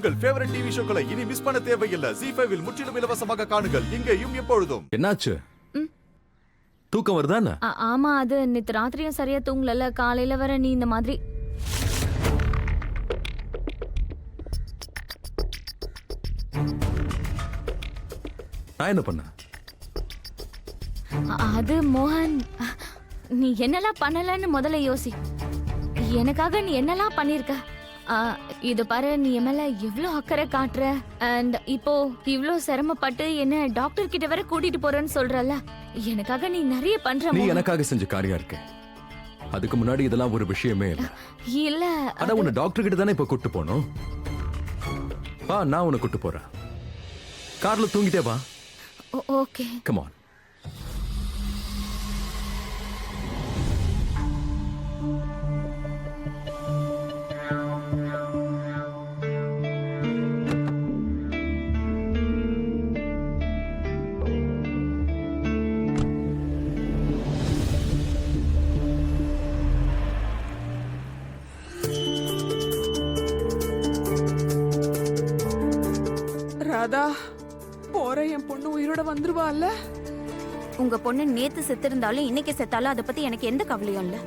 உங்கள் favourite TV ஷோக்களை இனி miss பண்ண தேவையில்லை. ZEE5 இல் முற்றிலும் இலவசமாக காணுங்கள். இங்கேயும் எப்பொழுதும். என்னாச்சு? தூக்கம் வருதானே? ஆமா, அது நேத்து ராத்திரியும் சரியா தூங்கல. காலையில வர நீ இந்த மாதிரி. நான் என்ன பண்ண? அது மோகன், நீ என்னெல்லாம் பண்ணலன்னு முதல்ல யோசி. எனக்காக நீ என்னெல்லாம் பண்ணிருக்க. இது பாரு, நீ என் மேல எவ்வளவு அக்கறை காட்டுற. அண்ட் இப்போ இவ்வளவு சிரமப்பட்டு என்ன டாக்டர் கிட்ட வர கூட்டிட்டு போறேன்னு சொல்றல. எனக்காக நீ நிறைய பண்ற. நீ எனக்காக செஞ்ச காரியம் இருக்கு. அதுக்கு முன்னாடி இதெல்லாம் ஒரு விஷயமே இல்ல. இல்ல, அட உன்னை டாக்டர் கிட்ட தானே இப்ப கூட்டு போனோம். வா, நான் உன்னை கூட்டு போறேன். கார்ல தூங்கிட்டே வா. Okay, come on. ராதா, போற என் பொண்ணு உயிரோட வந்துருவாள்ல? உங்க பொண்ணு நேத்து செத்திருந்தாலும் இன்னைக்கு செத்தாலும் அதை பத்தி எனக்கு எந்த கவலையும் இல்ல.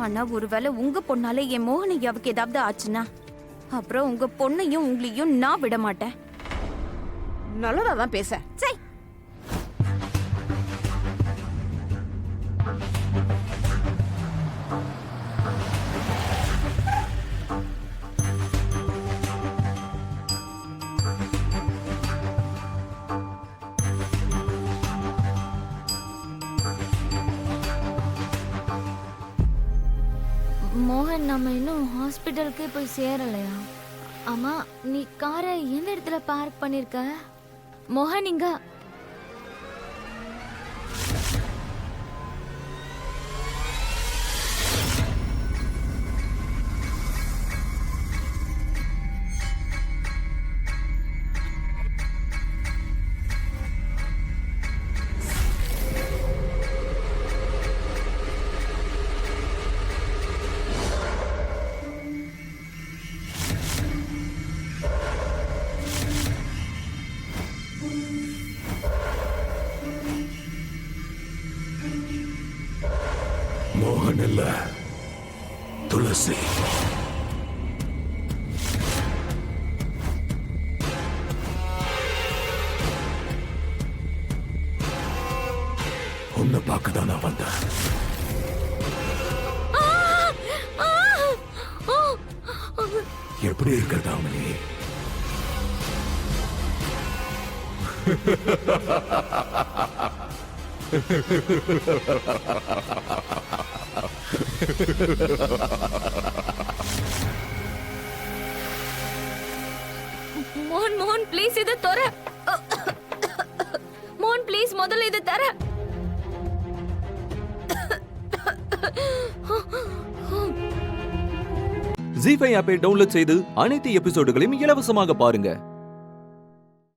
ஆனா ஒருவேளை உங்க பொண்ணால என் மோகனையாவுக்கு ஏதாவது ஆச்சுன்னா அப்புறம் உங்க பொண்ணையும் உங்களையும் நான் விட மாட்டேன். நல்லதாதான் பேச. சை, மோகன், நம்ம இன்னும் ஹாஸ்பிட்டலுக்கு போய் சேரலையா? ஆமா, நீ காரை எந்த இடத்துல பார்க் பண்ணிருக்க? மோகன், இங்க மோகன் இல்ல, துளசி. உன்னை பார்க்கதான் நான் வந்தேன். எப்படி இருக்கிறதா அவனே? மோகன், மோகன் ப்ளீஸ் இதை தர. மோகன் ப்ளீஸ் முதல்ல இதை தர. ZEE5 ஆப்பை டவுன்லோட் செய்து அனைத்து எபிசோடுகளையும் இலவசமாக பாருங்க.